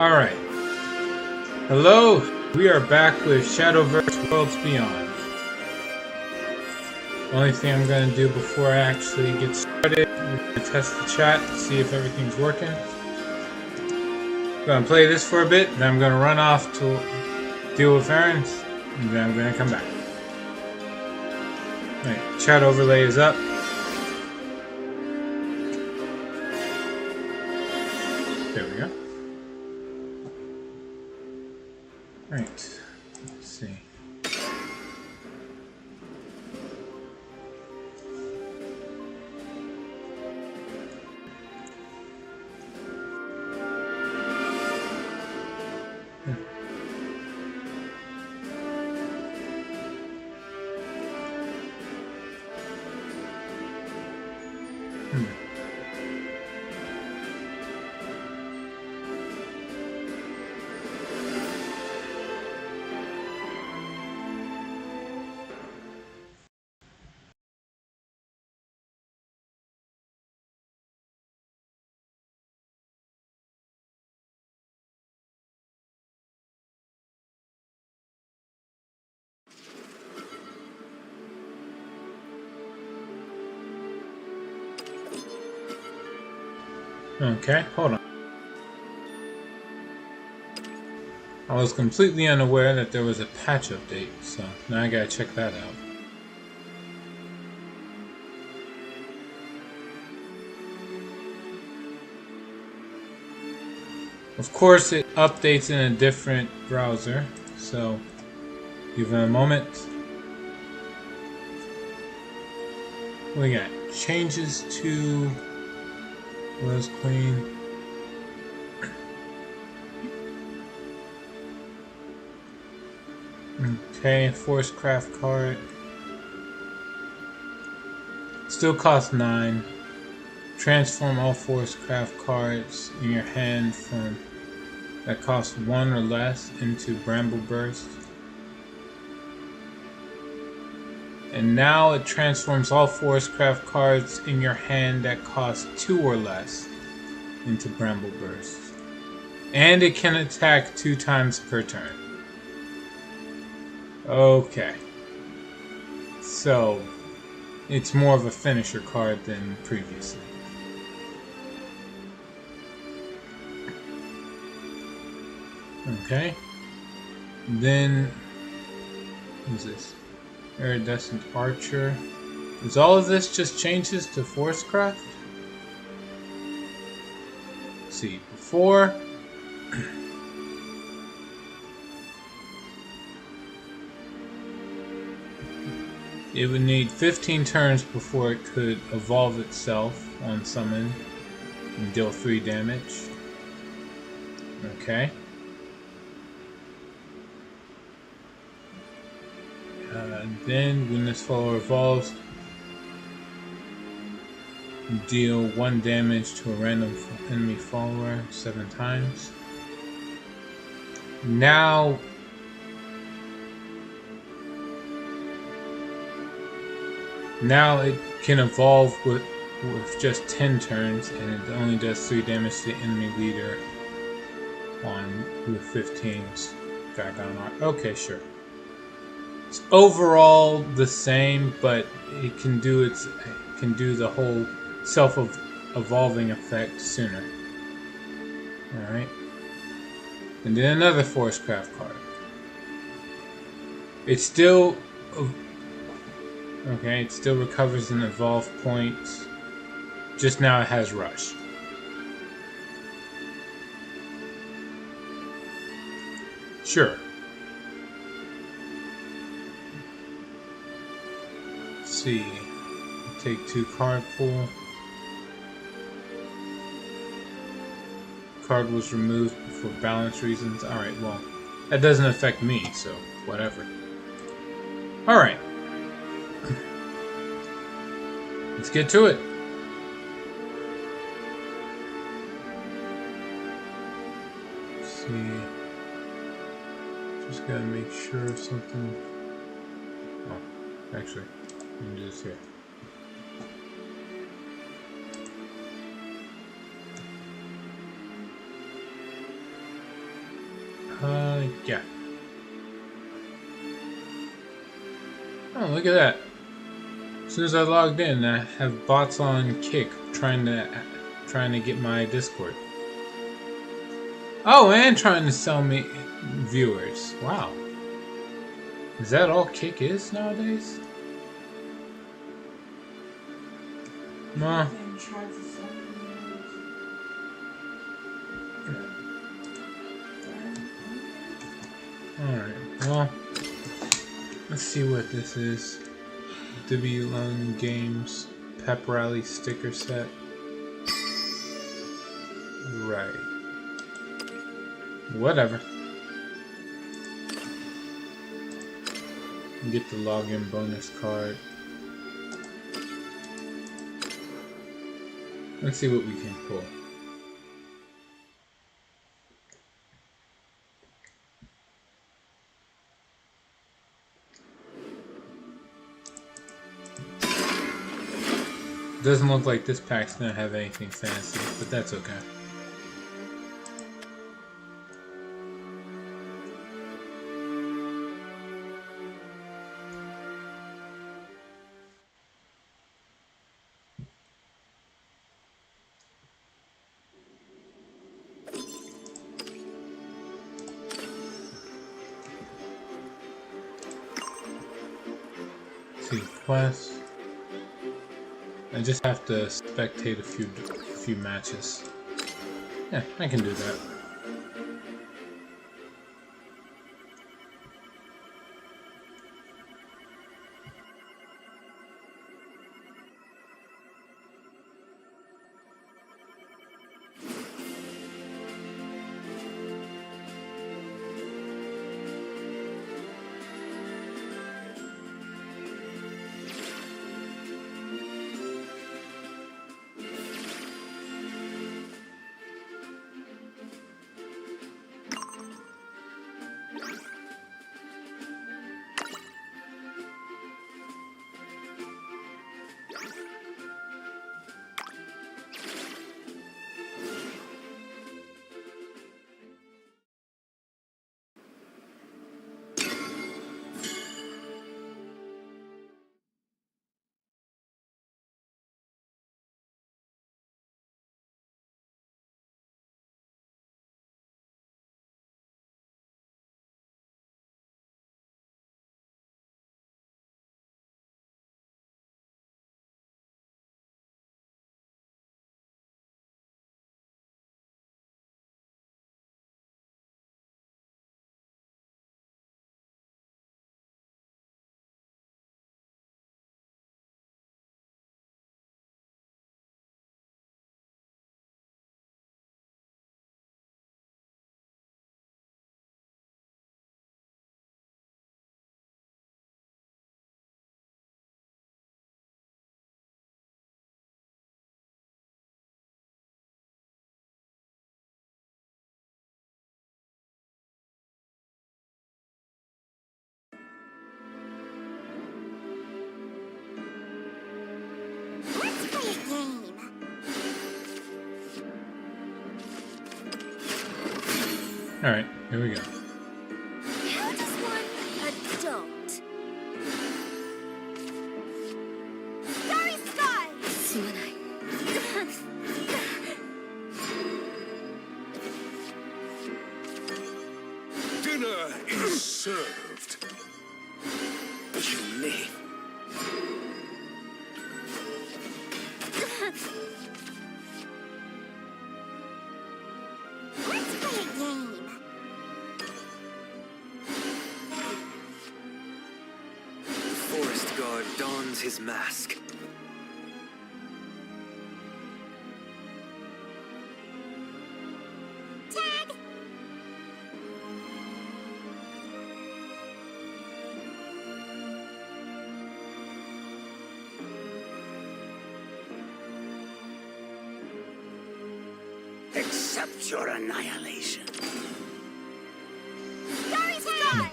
Alright. Hello, we are back with Shadowverse Worlds Beyond. Only thing I'm going to do before I actually get started is test the chat, see if everything's working. I'm going to play this for a bit, then I'm going to run off to deal with errands, and then I'm going to come back. Alright, chat overlay is up. There we go. Alright, let's see. Okay, hold on. I was completely unaware that there was a patch update, so now I gotta check that out. Of course, it updates in a different browser, so give it a moment. We got changes to Rose Queen. Okay, Force Craft card. Still costs 9. Transform all Force Craft cards in your hand from that cost 1 or less into Bramble Burst. And now it transforms all Force Craft cards in your hand that cost 2 or less into Bramble Burst. And it can attack 2 times per turn. Okay. So, it's more of a finisher card than previously. Okay. Then, who's this? Iridescent Archer. Is all of this just changes to Forcecraft? Let's see, before it would need 15 turns before it could evolve itself on summon and deal 3 damage. Okay. Then, when this follower evolves, deal 1 damage to a random enemy follower 7 times. Now, it can evolve with just 10 turns, and it only does 3 damage to the enemy leader on with 15's Dragon Art. Okay, sure. It's overall the same, but it can do the whole self-evolving effect sooner. Alright. And then another Forcecraft card. It still recovers an evolve point. Just now it has Rush. Sure. Let's see. Take 2 card pool. Card was removed for balance reasons. Alright, well, that doesn't affect me, so whatever. Alright. Let's get to it. Let's see. Just gotta make sure of something. Oh, actually, let me do this here. Yeah. Oh, look at that. As soon as I logged in, I have bots on Kick trying to get my Discord. Oh, and trying to sell me viewers. Wow. Is that all Kick is nowadays? Nah. Alright, well, let's see what this is. WLung Games Pep Rally sticker set. Right. Whatever. Get the login bonus card. Let's see what we can pull. Doesn't look like this pack's gonna have anything fancy, but that's okay. See, quest. I just have to spectate a few matches. Yeah, I can do that. Alright, here we go. How does one adult? Starry Sky! Dinner is served. You may. Let's play a game. Forest guard dons his mask. Tag! Accept your annihilation. Starry Sky!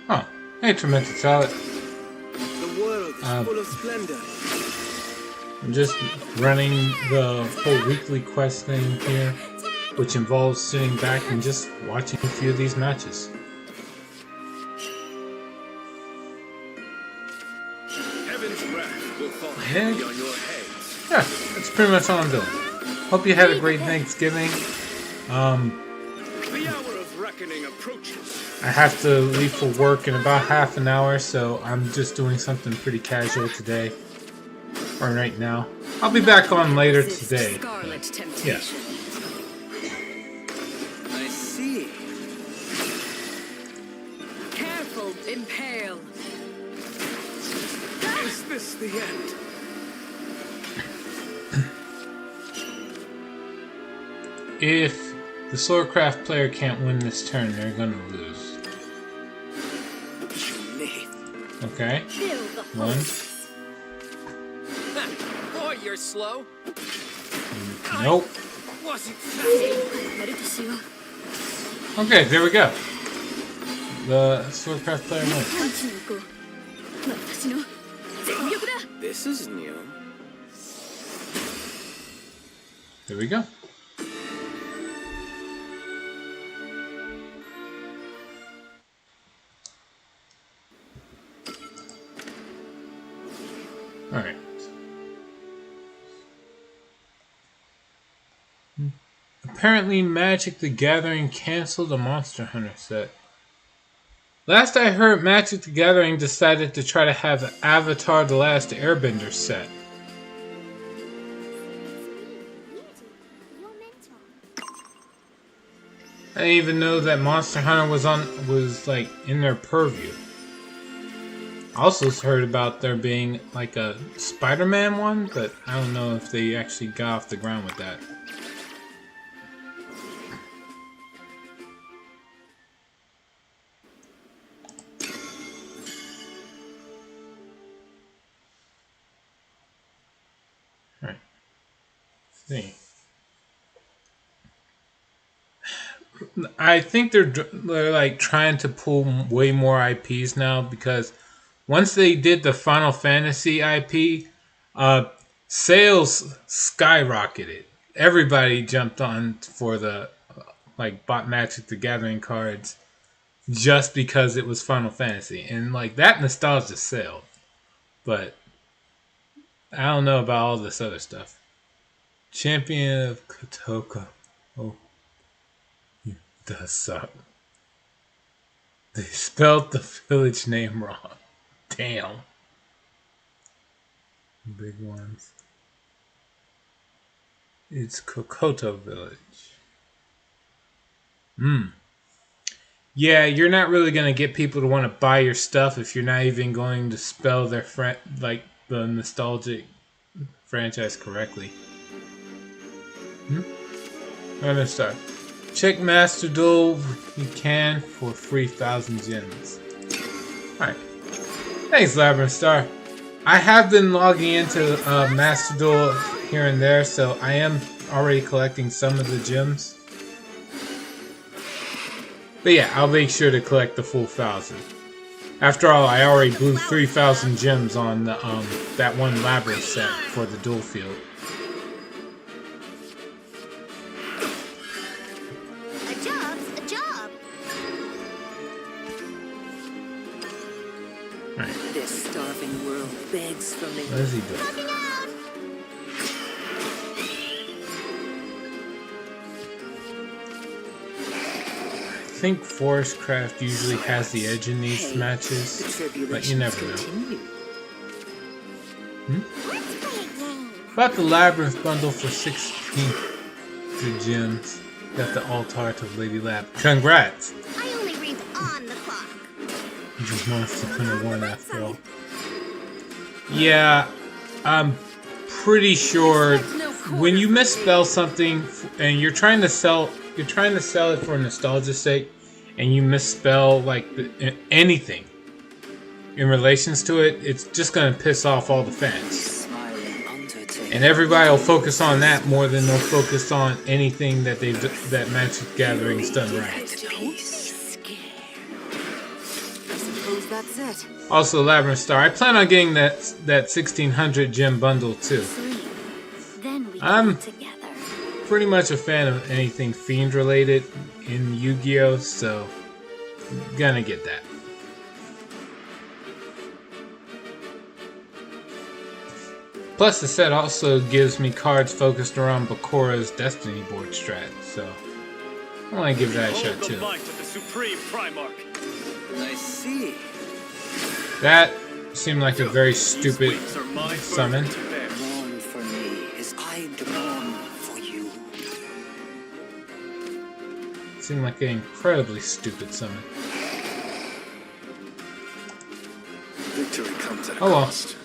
Oh, hey, Tormented Salad. The world is full of splendor. I'm just running the whole weekly quest thing here. Tag! which involves sitting back and just watching a few of these matches. Heaven's wrath will fall Heck? heavy on your heads. Yeah, that's pretty much all I'm doing. Hope you had a great Thanksgiving. The hour of reckoning approaches. I have to leave for work in about half an hour, so I'm just doing something pretty casual today. Or right now. I'll be back on later today. Scarlet temptation. Yeah. I see. Careful, impale. Is this the end? If the Swordcraft player can't win this turn, they're gonna lose. Okay. Fill the One. Boy, you're slow. Nope. Wasn't やるとしよう。 Okay, there we go. The Swordcraft player wins. パンチに行こう。私の全力だ。 This is new. There we go. Alright. Apparently Magic the Gathering canceled the Monster Hunter set. Last I heard, Magic the Gathering decided to try to have the Avatar The Last Airbender set. I didn't even know that Monster Hunter was like in their purview. I also heard about there being like a Spider-Man one, but I don't know if they actually got off the ground with that. Alright. See. I think they're like trying to pull way more IPs now, because once they did the Final Fantasy IP, sales skyrocketed. Everybody jumped on for the bought Magic the Gathering cards just because it was Final Fantasy, and like that nostalgia sale. But I don't know about all this other stuff. Champion of Kotoka. Oh. Does suck. They spelled the village name wrong. Damn. Big ones. It's Kokoto Village. Yeah, you're not really gonna get people to want to buy your stuff if you're not even going to spell their the nostalgic franchise correctly. I'm gonna start. Check Master Duel if you can for 3,000 gems. Alright. Thanks, Labyrinth Star. I have been logging into Master Duel here and there, so I am already collecting some of the gems. But yeah, I'll make sure to collect the full 1,000. After all, I already blew 3,000 gems on the that one Labyrinth set for the duel field. This starving world begs for me. What is he doing? I think Forestcraft usually has the edge in these matches, but you never know. Bought the Labyrinth bundle for 16 gems. Got the Altar of Lady Lab. Congrats! I only read on the clock. Just Monster Hunter 1 after all. Yeah, I'm pretty sure when you misspell something and you're trying to sell it for nostalgia's sake, and you misspell like anything in relations to it, it's just gonna piss off all the fans. And everybody will focus on that more than they'll focus on anything that that Magic the Gathering's done right. That's it. Also, Labyrinth Star, I plan on getting that 1600 gem bundle too. Then we I'm together. pretty much a fan of anything Fiend related in Yu-Gi-Oh, so gonna get that. Plus, the set also gives me cards focused around Bakura's Destiny board strat, so I want to give that a shot too. I see. That seemed like a very stupid summon. Mourn for me as I mourn for you. Seemed like an incredibly stupid summon. Victory comes at a Oh well. cost.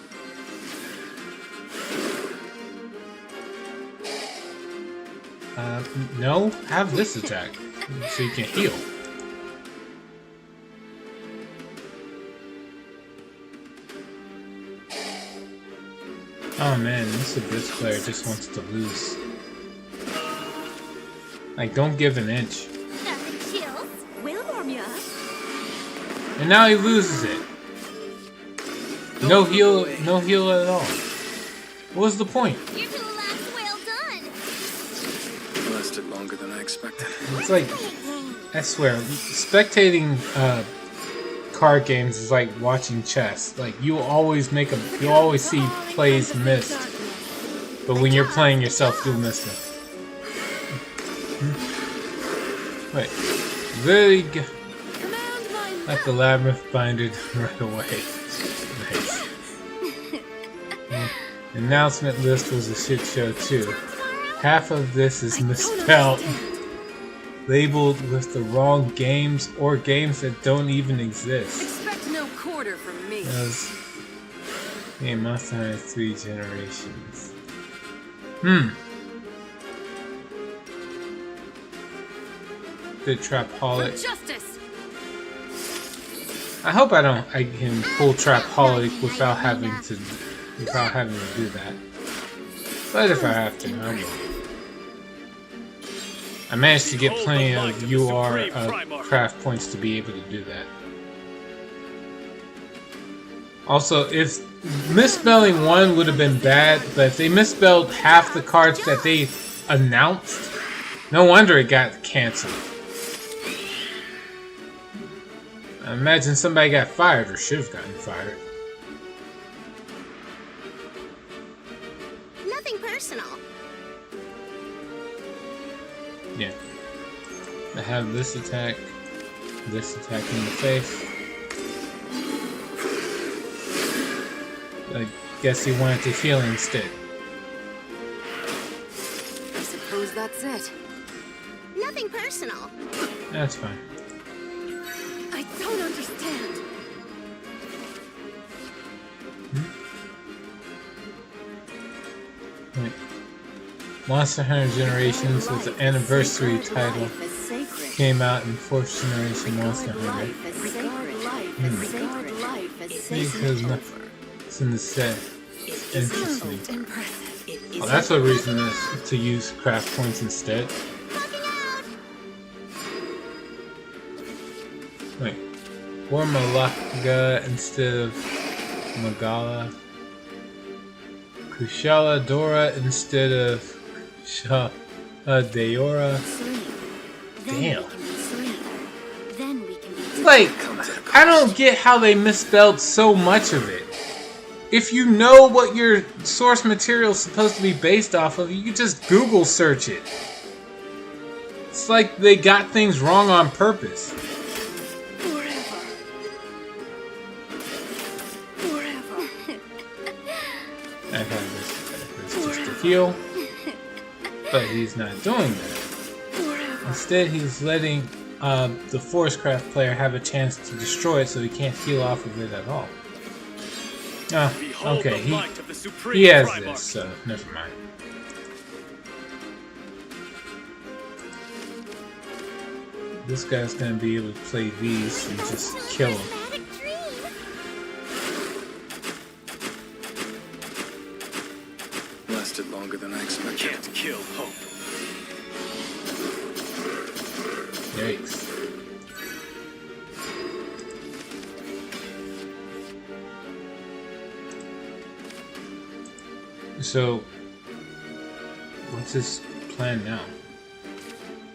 No, have this attack so you can heal. Oh man, this Abyss player just wants to lose. Like, don't give an inch. Nothing chills. We'll warm you up. And now he loses it. No heal at all. What was the point? Your little last well done. Lasted longer than I expected. It's like, I swear, spectating card games is like watching chess. Like, you always see plays missed, but when you're playing yourself, you'll miss them. Wait, really like the labyrinth binded right away. Nice. The announcement list was a shit show too. Half of this is misspelled, labeled with the wrong games or games that don't even exist. Expect no quarter from me. Yeah, Monster Hunter 3 Generations. Good Trapaholic. Justice. I hope I can pull Trapaholic without having to do that. But if I have to, I will. I managed to get plenty of UR craft points to be able to do that. Also, if misspelling one would have been bad, but if they misspelled half the cards that they announced, no wonder it got canceled. I imagine somebody got fired or should have gotten fired. Nothing personal. Yeah. I have this attack in the face. I guess he wanted to heal instead. I suppose that's it. Nothing personal. That's fine. I don't understand. Wait. Monster Hunter Generations was the anniversary title. Life is sacred. Came out in 4th generation Monster Hunter. Life is sacred. Life is sacred. Life is Because sacred. it's in the set. It's interesting. Impressive. It Well, is that's a reason is to use craft points instead. Fucking out. Wait. Or Malaka instead of Magala. Kushala Dora instead of Deora. Sleep. Then Damn. we can be sleep. Then we can be Like, I don't get how they misspelled so much of it. If you know what your source material is supposed to be based off of, you can just Google search it. It's like they got things wrong on purpose. forever. Forever. I have this just to heal, but he's not doing that. Forever. Instead, he's letting the Forestcraft player have a chance to destroy it, so he can't heal off of it at all. Oh, okay, he has this, so never mind. This guy's gonna be able to play these and just kill him. dramatic dream. Lasted longer than I expected. Can't kill hope. Yikes. So, what's his plan now?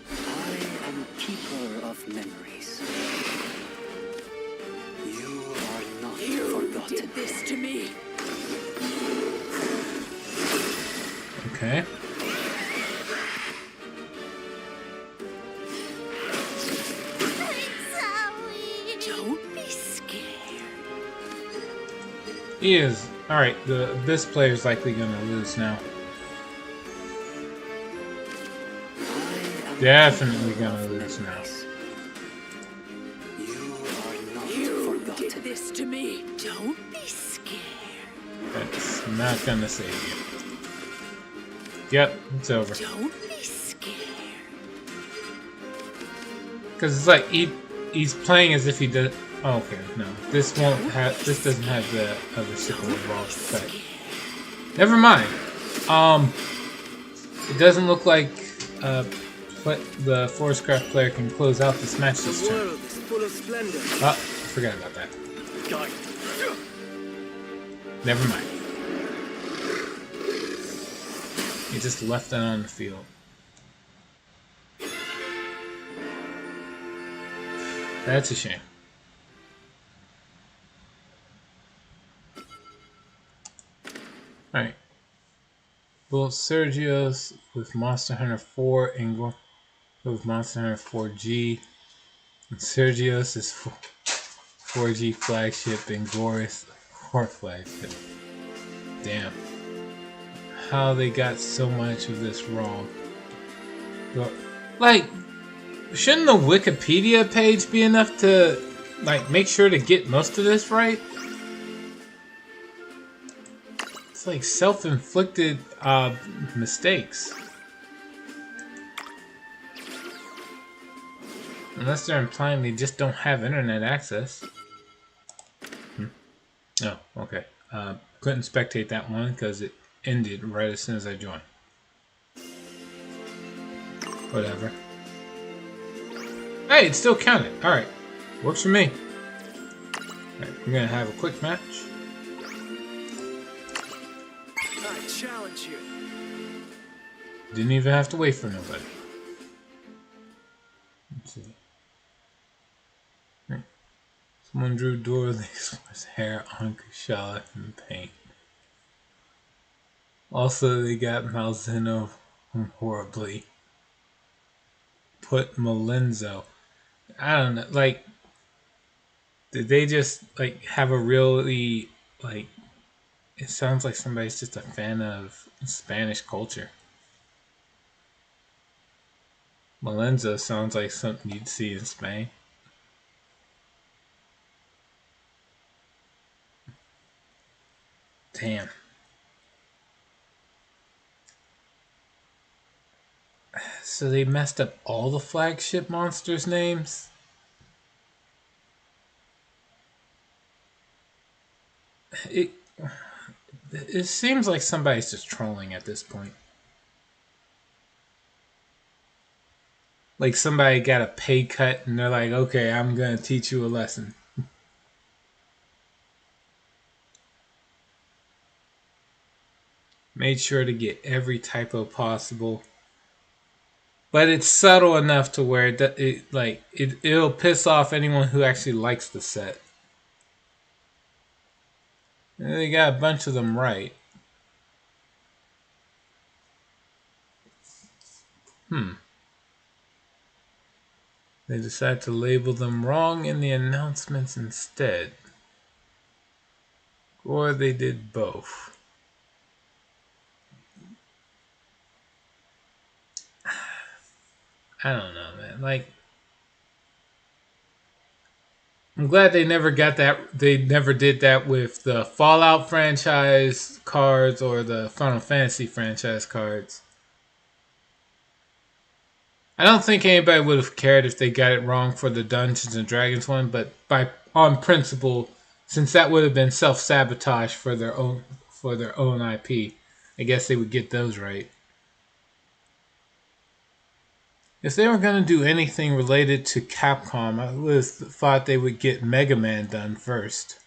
I am keeper of memories. You are not You forgotten. did this to me. Okay. Don't be scared. He is. Alright, this player's likely gonna lose now. I am Definitely keeper gonna of lose now. memories. You are not You forgotten. did this to me. Don't be scared. That's not gonna save you. Yep, it's over. Don't be scared. Because it's like he's playing as if he did. Oh, okay, no, this won't have. This doesn't have the other sickle evolved effect. Never mind. It doesn't look like the Forestcraft player can close out this match this The turn. world is full of splendor. Oh, I forgot about that. Die. Never mind. He just left that on the field. That's a shame. Alright. Well, Sergio's with Monster Hunter 4 and with Monster Hunter 4G. And Sergio's is 4G flagship and Glorious 4 flagship. Damn. How they got so much of this wrong. But, like, shouldn't the Wikipedia page be enough to, like, make sure to get most of this right? It's like self-inflicted mistakes. Unless they're implying they just don't have internet access. Oh, okay. Couldn't spectate that one because it ended right as soon as I joined. Whatever. Hey, it still counted. Alright. Works for me. Alright, we're gonna have a quick match. I challenge you. Didn't even have to wait for nobody. Let's see. Someone drew Dorley's hair on Kushala in paint. Also, they got Malzeno horribly. Put Malenzo. I don't know, like, did they just, like, have a really, like, it sounds like somebody's just a fan of Spanish culture. Malenzo sounds like something you'd see in Spain. Damn. So they messed up all the flagship monsters' names? It seems like somebody's just trolling at this point. Like somebody got a pay cut and they're like, okay, I'm gonna teach you a lesson. Made sure to get every typo possible. But it's subtle enough to where it'll piss off anyone who actually likes the set. And they got a bunch of them right. They decided to label them wrong in the announcements instead. Or they did both. I don't know, man. Like, I'm glad they never got that. They never did that with the Fallout franchise cards or the Final Fantasy franchise cards. I don't think anybody would have cared if they got it wrong for the Dungeons and Dragons one, but on principle, since that would have been self-sabotage for their own IP, I guess they would get those right. If they were going to do anything related to Capcom, I would have thought they would get Mega Man done first.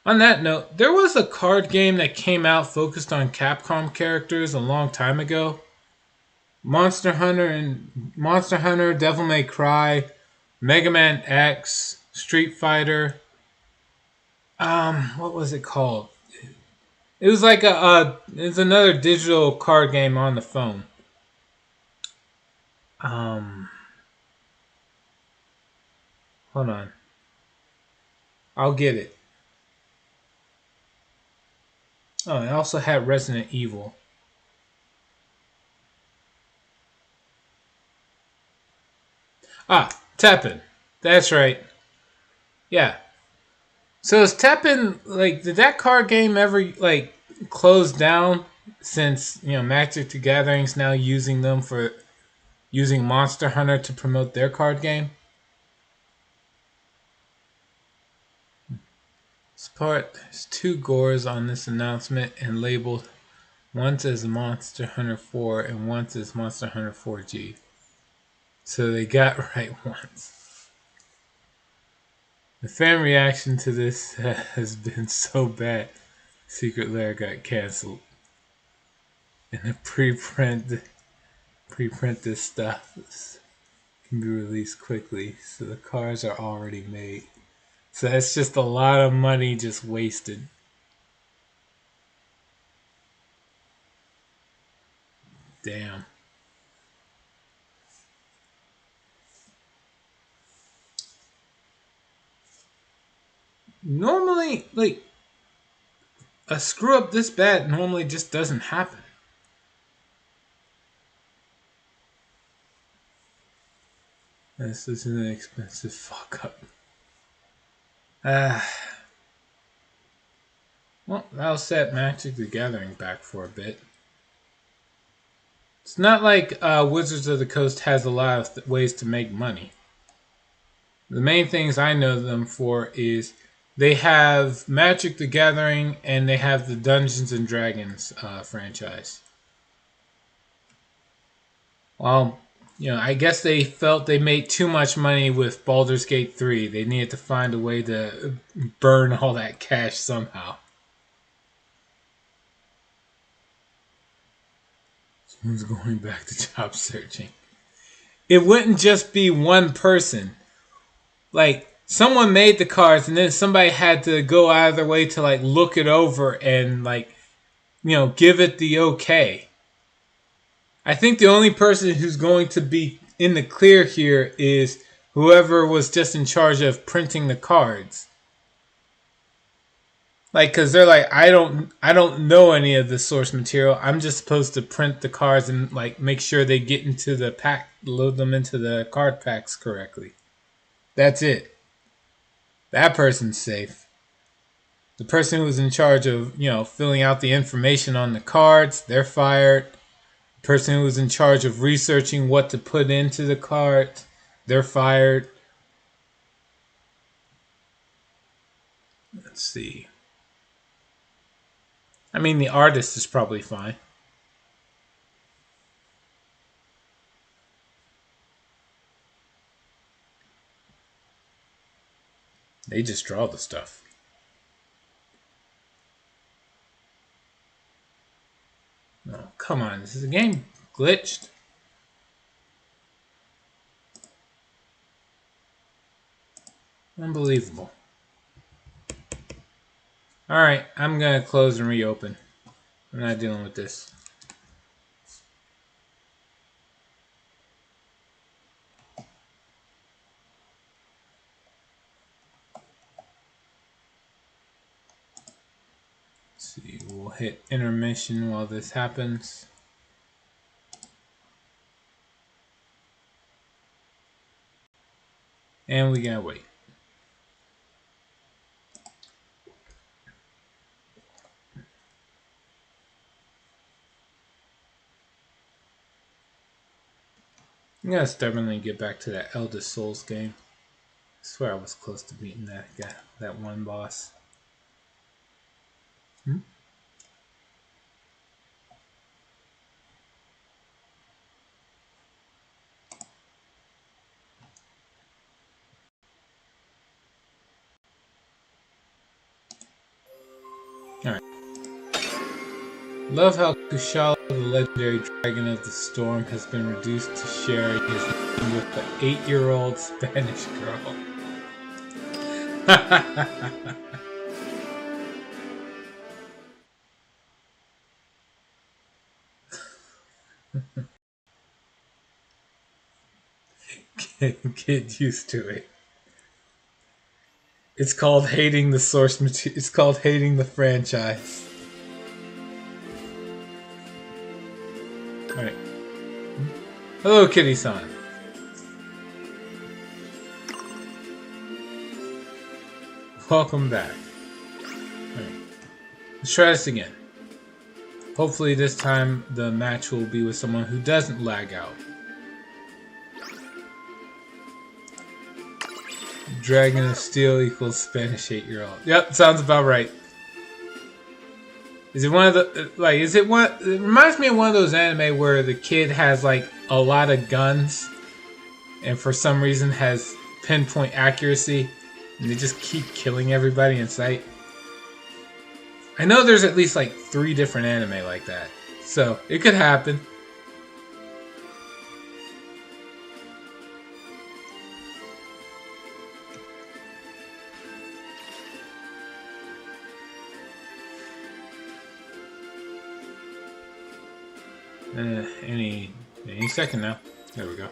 On that note, there was a card game that came out focused on Capcom characters a long time ago. Monster Hunter, Devil May Cry, Mega Man X, Street Fighter. What was it called? It was like it's another digital card game on the phone. Hold on. I'll get it. Oh, it also had Resident Evil. Ah, Tekken. That's right. Yeah. So is Tekken, like, did that card game ever, like, close down since, Magic the Gathering's now using them for using Monster Hunter to promote their card game? There's 2 Gores on this announcement and labeled once as Monster Hunter 4 and once as Monster Hunter 4G. So they got right once. The fan reaction to this has been so bad, Secret Lair got canceled. And the preprint this stuff can be released quickly, so the cards are already made. So that's just a lot of money just wasted. Damn. Normally, like, a screw up this bad normally just doesn't happen. This is an expensive fuck up. Well, that'll set Magic the Gathering back for a bit. It's not like Wizards of the Coast has a lot of ways to make money. The main things I know them for is they have Magic the Gathering and they have the Dungeons and Dragons franchise. Well, I guess they felt they made too much money with Baldur's Gate 3. They needed to find a way to burn all that cash somehow. Someone's going back to job searching. It wouldn't just be one person. Like, someone made the cards and then somebody had to go out of their way to, like, look it over and, like, give it the okay. I think the only person who's going to be in the clear here is whoever was just in charge of printing the cards. Like, cause they're like, I don't know any of the source material. I'm just supposed to print the cards and, like, make sure they get into the pack, load them into the card packs correctly. That's it. That person's safe. The person who was in charge of, filling out the information on the cards, they're fired. The person who was in charge of researching what to put into the cards, they're fired. Let's see. I mean, the artist is probably fine. They just draw the stuff. Oh, come on. Is the game glitched? Unbelievable. Alright, I'm going to close and reopen. I'm not dealing with this. Let's see, we'll hit intermission while this happens. And we gotta wait. I'm gonna stubbornly get back to that Elder Souls game. I swear I was close to beating that guy, that one boss. Love how Kushala, the legendary dragon of the storm, has been reduced to sharing his name with the 8-year-old Spanish girl. Get used to it. It's called hating the source material. It's called hating the franchise. Alright. Hello, Kitty-san. Welcome back. Alright. Let's try this again. Hopefully this time the match will be with someone who doesn't lag out. Dragon of Steel equals Spanish 8-year-old. Yep, sounds about right. Is it one of the, like, is it one, it reminds me of one of those anime where the kid has, like, a lot of guns and for some reason has pinpoint accuracy and they just keep killing everybody in sight. I know there's at least, like, 3 different anime like that. So, it could happen. Any second now. There we go.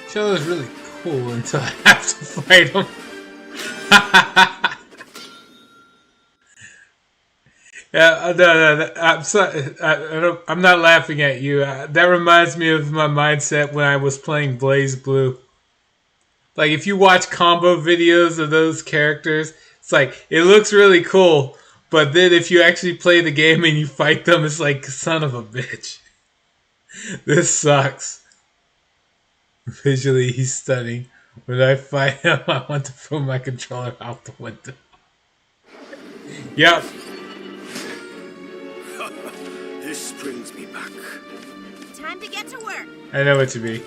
Show is really cool until I have to fight him. Yeah, no, I'm sorry. I'm not laughing at you. That reminds me of my mindset when I was playing Blaze Blue. Like, if you watch combo videos of those characters, it's like, it looks really cool. But then if you actually play the game and you fight them, it's like, son of a bitch. This sucks. Visually, he's stunning. When I fight him, I want to throw my controller out the window. Yep. This brings me back. Time to get to work. I know what you mean.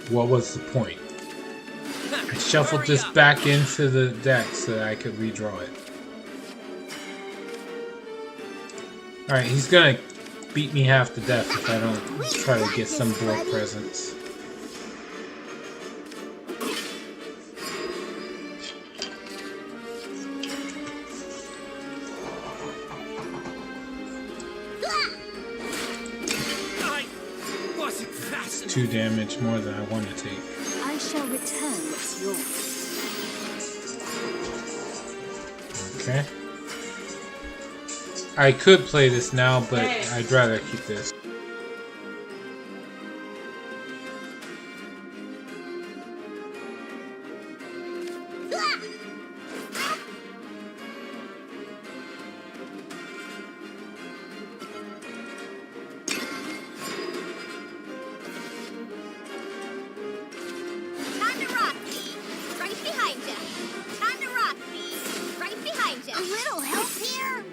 What was the point? I shuffled this back into the deck so that I could redraw it. Alright, he's gonna beat me half to death if I don't try to get some board presents. It's 2 damage more than I want to take. I shall return what's yours. Okay. I could play this now, but I'd rather keep this. Time to rock me. Right behind you. Time to rock me. Right behind you. A little help here?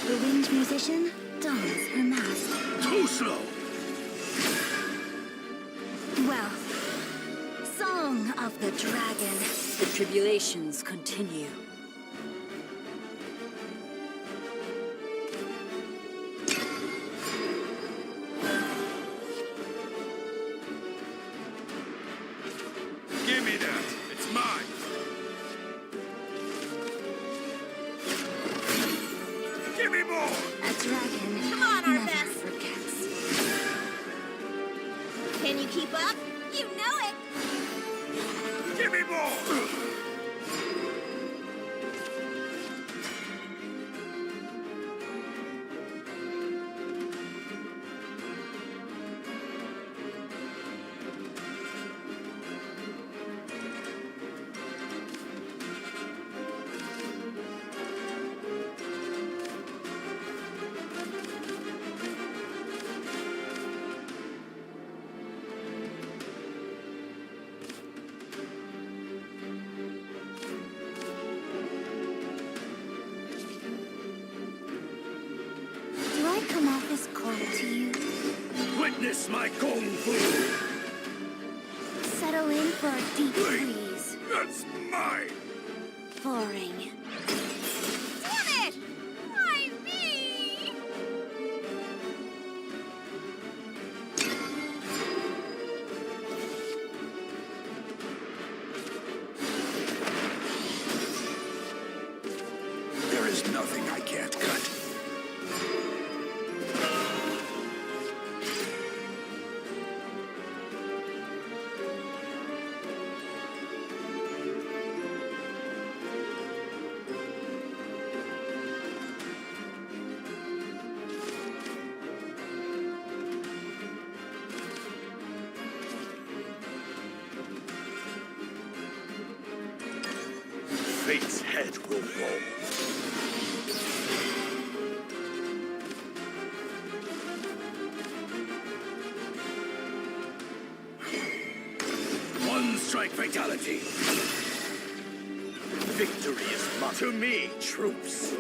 The winged musician dons her mask. Too slow. Well, Song of the Dragon. The tribulations continue. Give me that. It's mine. Give me more. A dragon Come on, never Arthas. forgets. Can you keep up? You know it. Give me more. come off as cold to you? Witness my kung fu. Settle in for a deep freeze. That's mine. Boring. Damn it! Why me? There is nothing I can't cut. Fate's head will roll. One strike fatality. Victory is mine. To me, troops.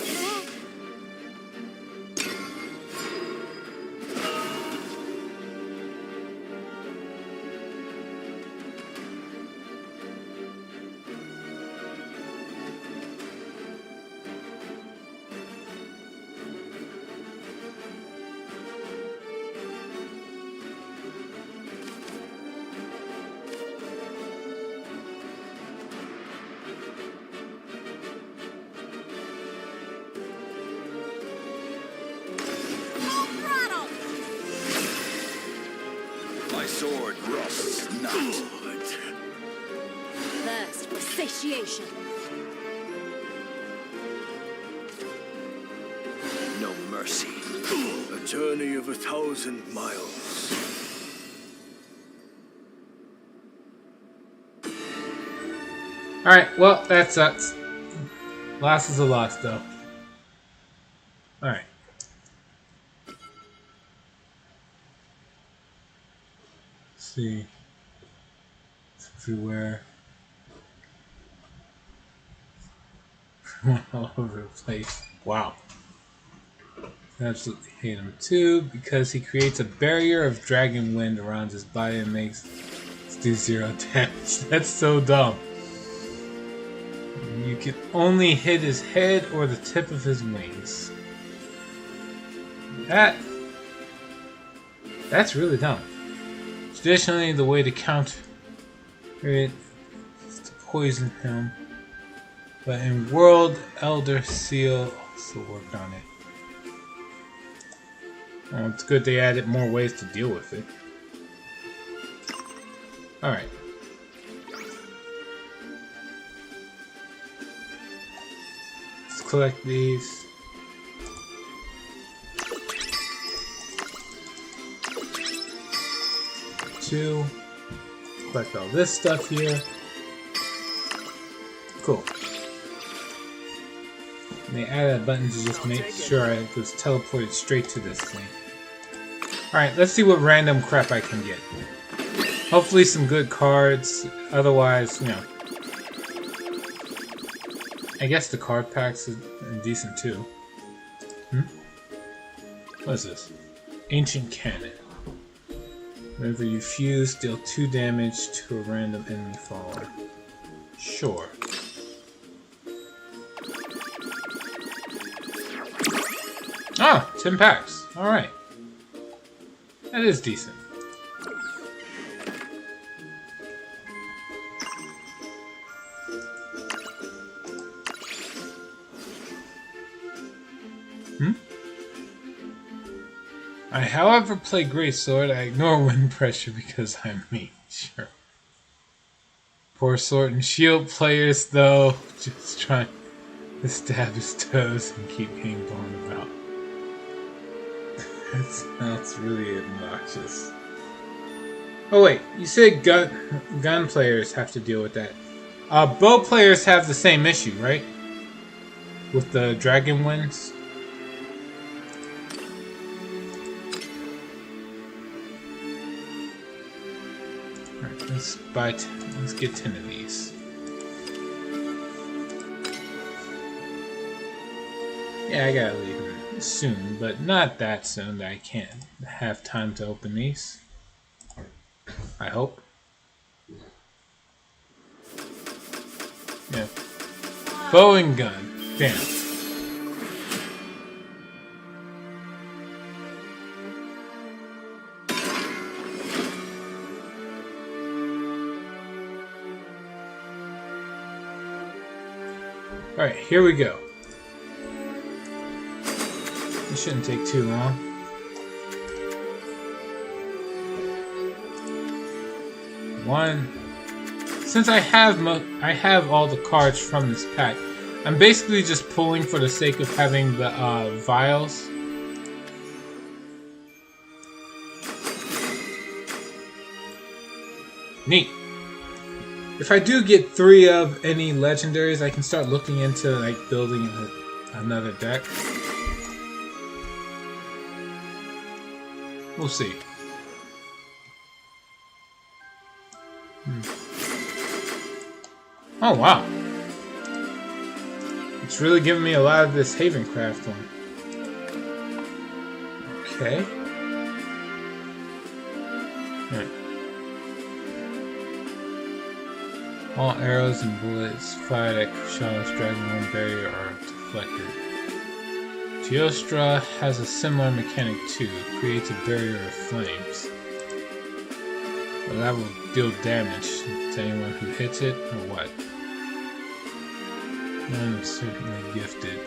Full throttle! My sword rusts not. Thirst for satiation. No mercy. A journey of 1,000 miles. Alright, well, that sucks. Loss is a loss, though. Alright. Let's see. It's everywhere. All over the place. Wow. I absolutely hate him too, because he creates a barrier of dragon wind around his body and makes it do 0 damage. That's so dumb. You can only hit his head or the tip of his wings. That's really dumb. Traditionally, the way to counter it is to poison him, but in World Elder Seal also work on it. Well, it's good they added more ways to deal with it. Alright. Let's collect these. Two. Collect all this stuff here. Cool. And they added a button to just make sure I was teleported straight to this thing. Alright, let's see what random crap I can get. Hopefully some good cards. Otherwise, you know. I guess the card packs are decent too. What is this? Ancient Cannon. Whenever you fuse, deal 2 damage to a random enemy follower. Sure. Ah! 10 packs. Alright. That is decent. I, however, play Greatsword. I ignore wind pressure because I'm me. Sure. Poor Sword and Shield players, though, just trying to stab his toes and keep getting blown about. That's really obnoxious. Oh wait, you said gun players have to deal with that. Bow players have the same issue, right? With the dragon winds. Alright, let's get 10 of these. Yeah, I gotta leave him. soon, but not that soon that I can't have time to open these. I hope. Yeah. Bow and gun. Damn. Alright, here we go. It shouldn't take too long. One. Since I have all the cards from this pack, I'm basically just pulling for the sake of having the vials. Neat. If I do get 3 of any legendaries, I can start looking into like building another deck. We'll see. Oh wow. It's really giving me a lot of this Havencraft one. Okay. Right. All arrows and bullets fired at Kushal's Dragonborn barrier are deflected. Teostra has a similar mechanic too, creates a barrier of flames. Well, that will deal damage to anyone who hits it, or what? One is certainly gifted.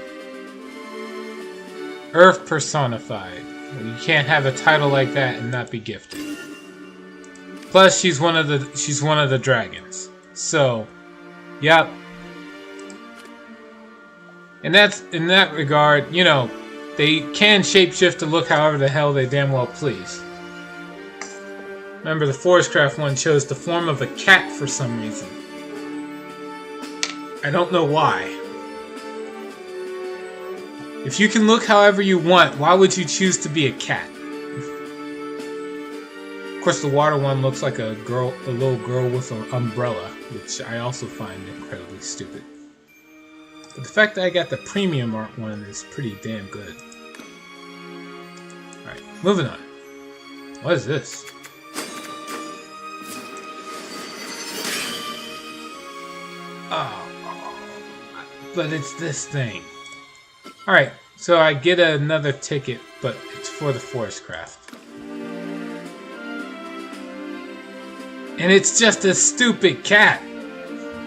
Earth personified. Well, you can't have a title like that and not be gifted. Plus, she's one of the dragons. So, yep. And that's, in that regard, you know, they can shapeshift to look however the hell they damn well please. Remember, the Forestcraft one chose the form of a cat for some reason. I don't know why. If you can look however you want, why would you choose to be a cat? Of course, the water one looks like a little girl with an umbrella, which I also find incredibly stupid. But the fact that I got the premium art one is pretty damn good. Alright, moving on. What is this? Oh, but it's this thing. Alright, so I get another ticket, but it's for the Forestcraft. And it's just a stupid cat.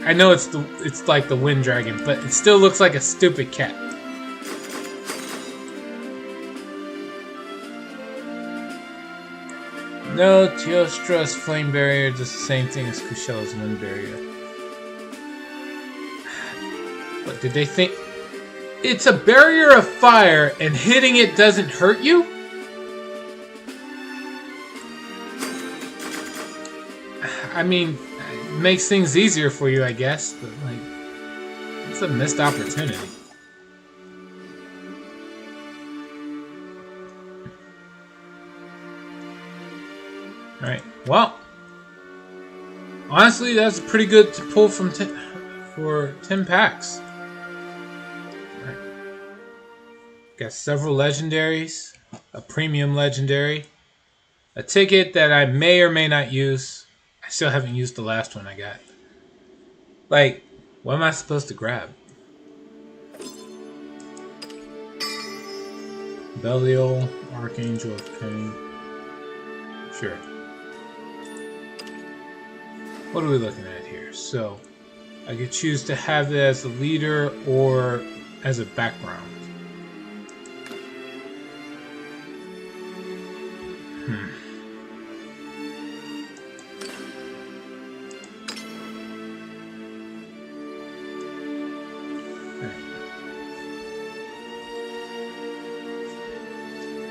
I know it's like the Wind Dragon, but it still looks like a stupid cat. No, Teostra's Flame Barrier does the same thing as Kushal's Wind Barrier. What did they think? It's a barrier of fire, and hitting it doesn't hurt you? I mean, it makes things easier for you, I guess, but like, it's a missed opportunity. Alright, well, honestly, that's pretty good to pull from for 10 packs. Right. Got several legendaries, a premium legendary, a ticket that I may or may not use. I still haven't used the last one I got. Like, what am I supposed to grab? Belial, Archangel of Pain. Sure. What are we looking at here? So, I could choose to have it as a leader or as a background.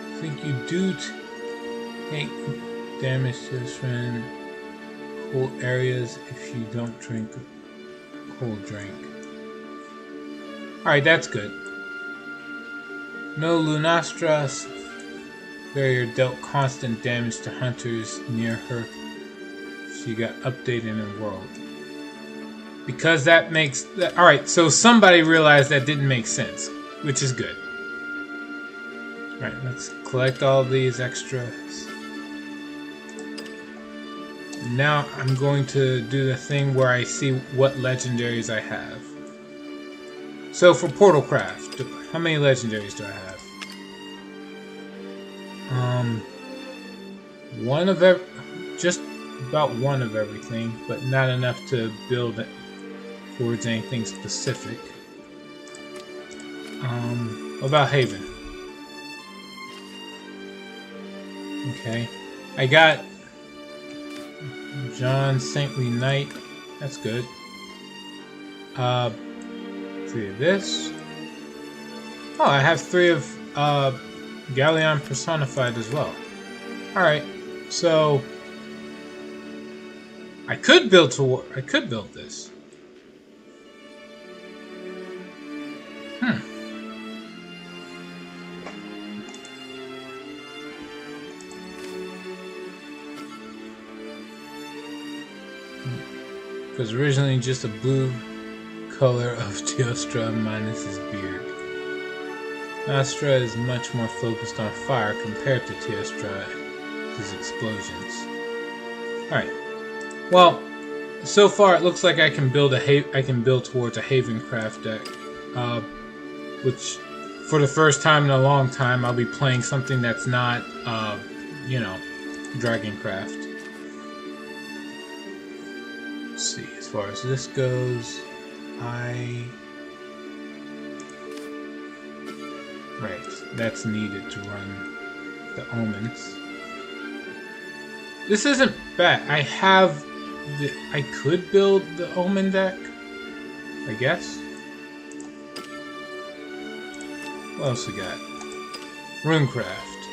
I think you do take damage to this friend. Cool areas if you don't drink a cold drink. Alright, that's good. No, Lunastra's barrier dealt constant damage to hunters near her. She got updated in her world. Because that makes... Alright, so somebody realized that didn't make sense, which is good. Right, let's collect all these extras. Now I'm going to do the thing where I see what legendaries I have. So for Portalcraft, how many legendaries do I have? Just about one of everything, but not enough to build it towards anything specific. What about Haven? Okay, I got John Saintly Knight. That's good. 3 of this. Oh, I have 3 of Galleon Personified as well. Alright, so I could build this. It was originally just a blue color of Teostra minus his beard. Astra is much more focused on fire compared to Teostra's explosions. Alright. Well, so far it looks like I can build towards a Havencraft deck. Which for the first time in a long time I'll be playing something that's not Dragoncraft. Let's see, as far as this goes, right, that's needed to run the Omens. This isn't bad. I could build the Omen deck, I guess. What else we got? Runecraft.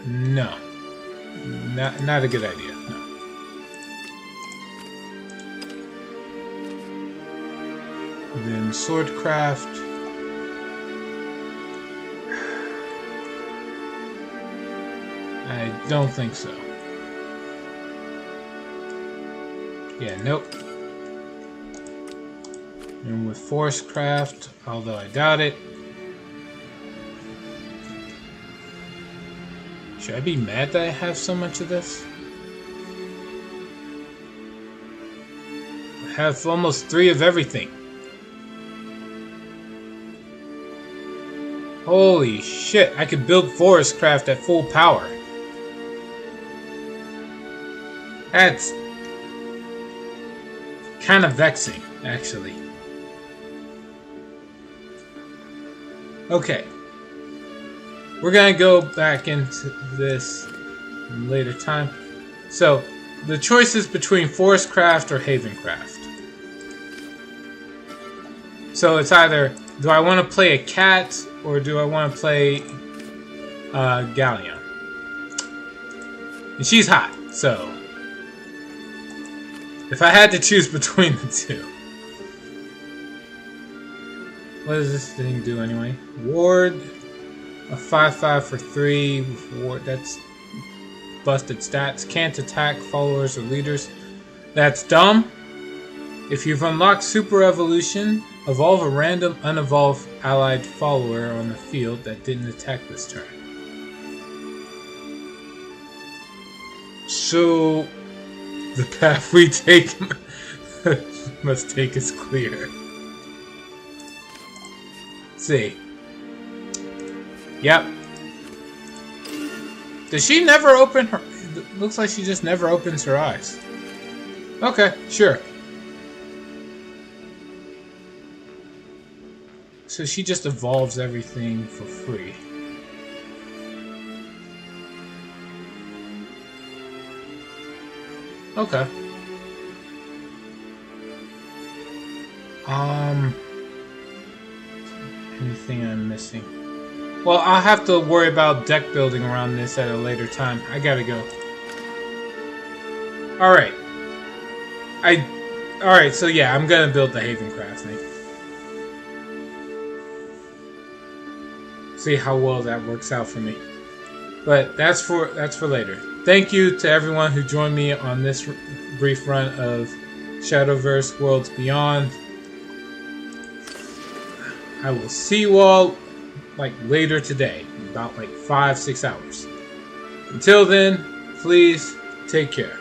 No. Not a good idea. No. Then Swordcraft. I don't think so. Yeah, nope. And with Forestcraft, although I doubt it. Should I be mad that I have so much of this? I have almost 3 of everything. Holy shit, I could build Forestcraft at full power. That's kind of vexing, actually. Okay. We're gonna go back into this in a later time. So, the choice is between Forestcraft or Havencraft. So it's either, do I want to play a cat or do I want to play Galleon? And she's hot, so if I had to choose between the two. What does this thing do anyway? Ward, a 5/5 for 3 with ward. That's busted stats. Can't attack followers or leaders. That's dumb. If you've unlocked Super Evolution, evolve a random unevolved allied follower on the field that didn't attack this turn. So the path we take must take us clear. Let's see. Yep. Does she never open her... It looks like she just never opens her eyes. Okay, sure. So she just evolves everything for free. Okay. Anything I'm missing? Well, I'll have to worry about deck building around this at a later time. I gotta go. Alright. Alright, so yeah, I'm gonna build the Havencraft thing. See how well that works out for me. But that's for later. Thank you to everyone who joined me on this brief run of Shadowverse Worlds Beyond. I will see you all like later today, about like 5-6 hours. Until then, please take care.